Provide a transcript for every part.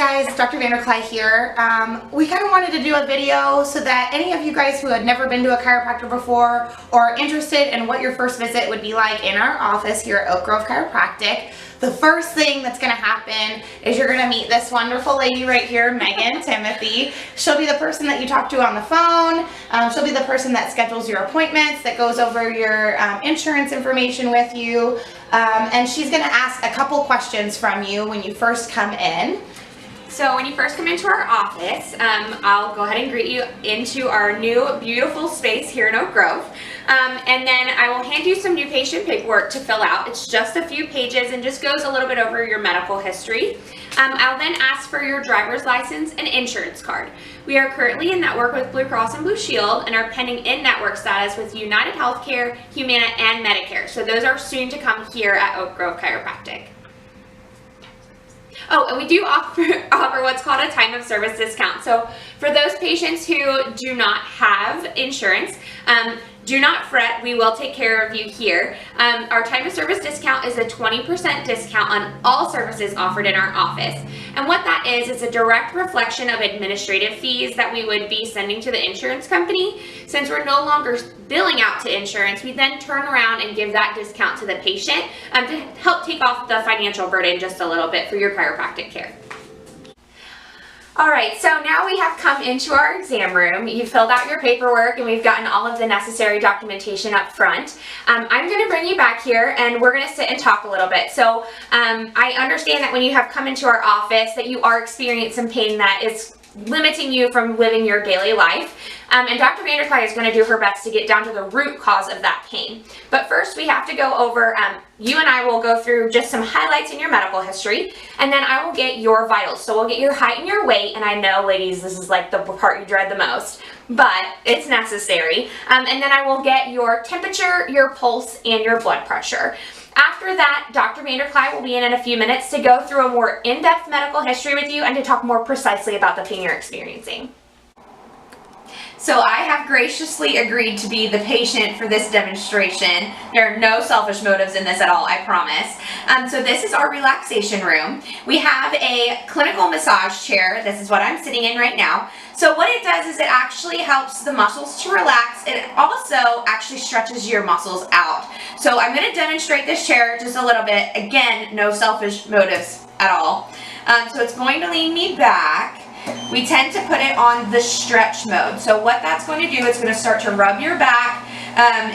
Hi guys, Dr. Vanderkly here. We kind of wanted to do a video so that any of you guys who had never been to a chiropractor before or are interested in what your first visit would be like in our office here at Oak Grove Chiropractic, the first thing that's going to happen is you're going to meet this wonderful lady right here, Megan Timothy. She'll be the person that you talk to on the phone. She'll be the person that schedules your appointments, that goes over your insurance information with you, and she's going to ask a couple questions from you when you first come in. So when you first come into our office, I'll go ahead and greet you into our new beautiful space here in Oak Grove. And then I will hand you some new patient paperwork to fill out. It's just a few pages and just goes a little bit over your medical history. I'll then ask for your driver's license and insurance card. We are currently in network with Blue Cross and Blue Shield and are pending in-network status with United Healthcare, Humana, and Medicare. So those are soon to come here at Oak Grove Chiropractic. Oh, and we do offer what's called a time of service discount. So for those patients who do not have insurance, do not fret, we will take care of you here. Our time of service discount is a 20% discount on all services offered in our office. And what that is a direct reflection of administrative fees that we would be sending to the insurance company. Since we're no longer billing out to insurance, we then turn around and give that discount to the patient to help take off the financial burden just a little bit for your chiropractic care. Alright, so now we have come into our exam room. You've filled out your paperwork and we've gotten all of the necessary documentation up front. I'm going to bring you back here and we're going to sit and talk a little bit. So I understand that when you have come into our office that you are experiencing some pain that is limiting you from living your daily life. And Dr. Vanderkly is going to do her best to get down to the root cause of that pain. But first we have to go over, you and I will go through just some highlights in your medical history, and then I will get your vitals. So we'll get your height and your weight, and I know, ladies, this is like the part you dread the most, but it's necessary. And then I will get your temperature, your pulse, and your blood pressure. After that, Dr. Vanderkly will be in a few minutes to go through a more in-depth medical history with you and to talk more precisely about the pain you're experiencing. So I have graciously agreed to be the patient for this demonstration. There are no selfish motives in this at all, I promise. So this is our relaxation room. We have a clinical massage chair. This is what I'm sitting in right now. So what it does is it actually helps the muscles to relax. It also actually stretches your muscles out. So I'm going to demonstrate this chair just a little bit. Again, no selfish motives at all. So it's going to lean me back. We tend to put it on the stretch mode. So what that's going to do, it's going to start to rub your back.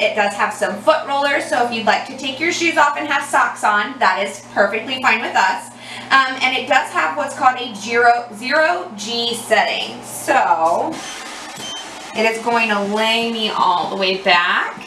It does have some foot rollers, so if you'd like to take your shoes off and have socks on, that is perfectly fine with us. And it does have what's called a zero G setting. So it is going to lay me all the way back.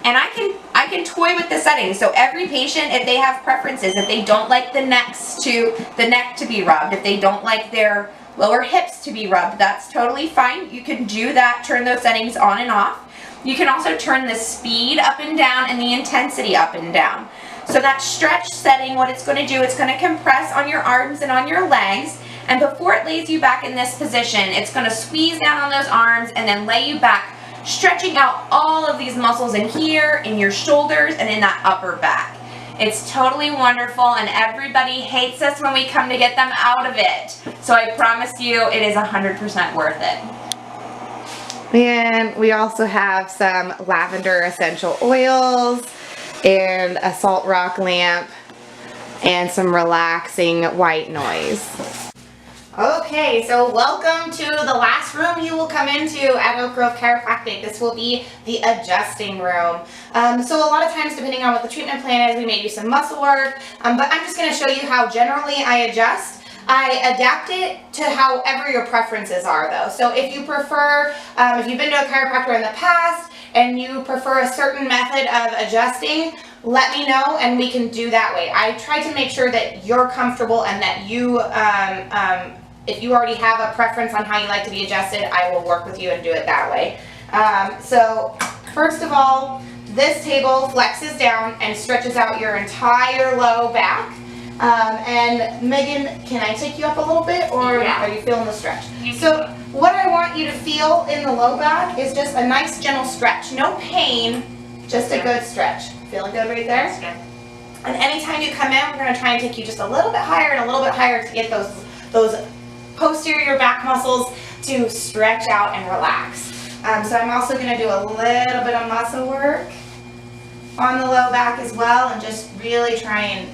And I can toy with the settings. So every patient, if they have preferences, if they don't like the neck to be rubbed, if they don't like their lower hips to be rubbed, that's totally fine. You can do that, turn those settings on and off. You can also turn the speed up and down and the intensity up and down. So that stretch setting, what it's going to do, it's going to compress on your arms and on your legs. And before it lays you back in this position, it's going to squeeze down on those arms and then lay you back, stretching out all of these muscles in here, in your shoulders, and in that upper back. It's totally wonderful, and everybody hates us when we come to get them out of it. So I promise you, it is 100% worth it. And we also have some lavender essential oils and a salt rock lamp and some relaxing white noise. Okay, so welcome to the last room you will come into at Oak Grove Chiropractic. This will be the adjusting room. So a lot of times, depending on what the treatment plan is, we may do some muscle work, but I'm just going to show you how generally I adjust. I adapt it to however your preferences are though. So if you prefer, if you've been to a chiropractor in the past and you prefer a certain method of adjusting, let me know and we can do that way. I try to make sure that you're comfortable and that you, if you already have a preference on how you like to be adjusted, I will work with you and do it that way. So first of all, this table flexes down and stretches out your entire low back. And Megan, can I take you up a little bit, or are you feeling the stretch? So what I want you to feel in the low back is just a nice gentle stretch. No pain, just a good stretch. Feeling good right there? And anytime you come in, we're going to try and take you just a little bit higher and a little bit higher to get those posterior back muscles to stretch out and relax. So I'm also going to do a little bit of muscle work on the low back as well, and just really try and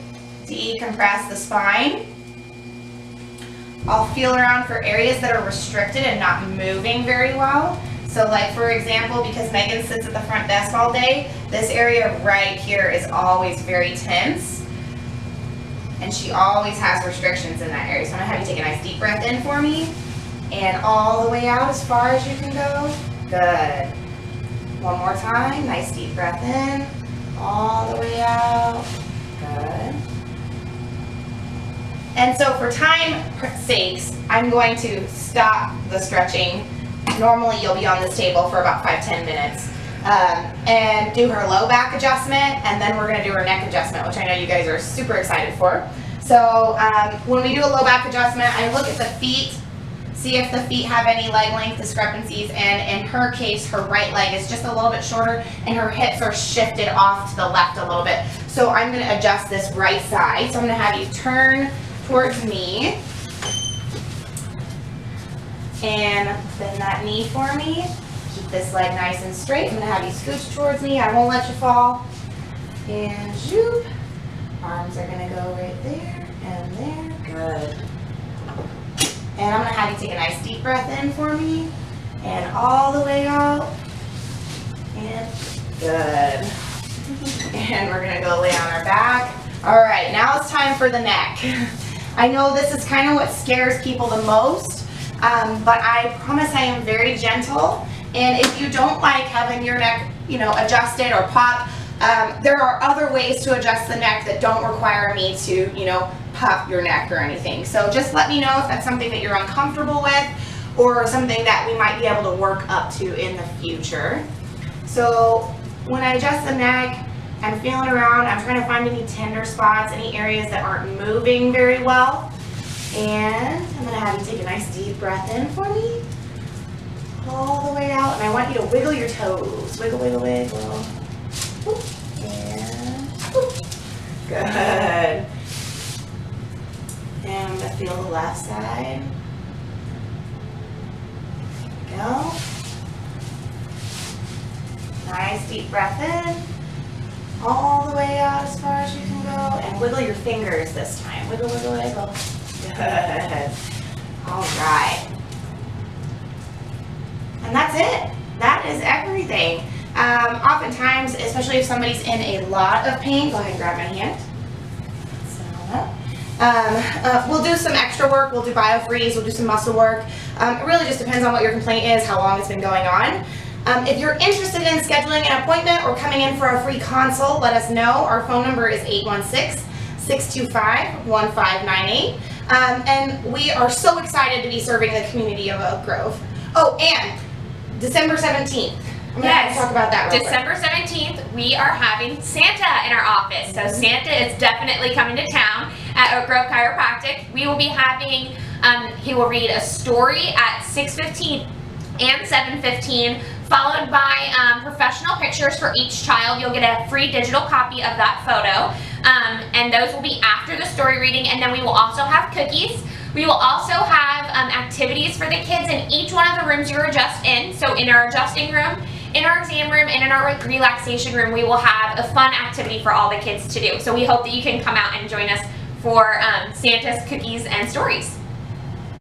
decompress the spine. I'll feel around for areas that are restricted and not moving very well. So like for example, because Megan sits at the front desk all day, this area right here is always very tense. And she always has restrictions in that area. So I'm gonna have you take a nice deep breath in for me. And all the way out as far as you can go. Good. One more time, nice deep breath in. All the way out. Good. And so for time sakes, I'm going to stop the stretching. Normally you'll be on this table for about 5-10 minutes and do her low back adjustment, and then we're going to do her neck adjustment, which I know you guys are super excited for. So when we do a low back adjustment, I look at the feet, see if the feet have any leg length discrepancies, and in her case, her right leg is just a little bit shorter and her hips are shifted off to the left a little bit. So I'm going to adjust this right side. So I'm going to have you turn towards me and bend that knee for me. Keep this leg nice and straight. I'm going to have you scooch towards me. I won't let you fall. And zoop. Arms are going to go right there and there. Good. And I'm going to have you take a nice deep breath in for me. And all the way out. And good. And we're going to go lay on our back. All right, now it's time for the neck. I know this is kind of what scares people the most, but I promise I am very gentle. And if you don't like having your neck, adjusted or pop, there are other ways to adjust the neck that don't require me to, pop your neck or anything. So just let me know if that's something that you're uncomfortable with or something that we might be able to work up to in the future. So when I adjust the neck, I'm feeling around, I'm trying to find any tender spots, any areas that aren't moving very well. And I'm going to have you take a nice deep breath in for me. All the way out. And I want you to wiggle your toes. Wiggle, wiggle, wiggle. Whoop. And whoop. Good. And I'm going to feel the left side. There we go. Nice deep breath in. All the way out as far as you can go, and wiggle your fingers this time. Wiggle, wiggle, wiggle. Good. All right. And that's it. That is everything. Oftentimes, especially if somebody's in a lot of pain, go ahead and grab my hand. We'll do some extra work. We'll do biofreeze. We'll do some muscle work. It really just depends on what your complaint is, how long it's been going on. If you're interested in scheduling an appointment or coming in for a free consult, let us know. Our phone number is 816-625-1598. And we are so excited to be serving the community of Oak Grove. Oh, and December 17th. I'm going to talk about that real quick. December 17th, we are having Santa in our office. So Santa is definitely coming to town at Oak Grove Chiropractic. We will be having, he will read a story at 6:15 and 7:15, followed by professional pictures for each child. You'll get a free digital copy of that photo, and those will be after the story reading, and then we will also have cookies. We will also have activities for the kids in each one of the rooms you're just in. So in our adjusting room, in our exam room, and in our relaxation room, we will have a fun activity for all the kids to do. So we hope that you can come out and join us for Santa's cookies and stories.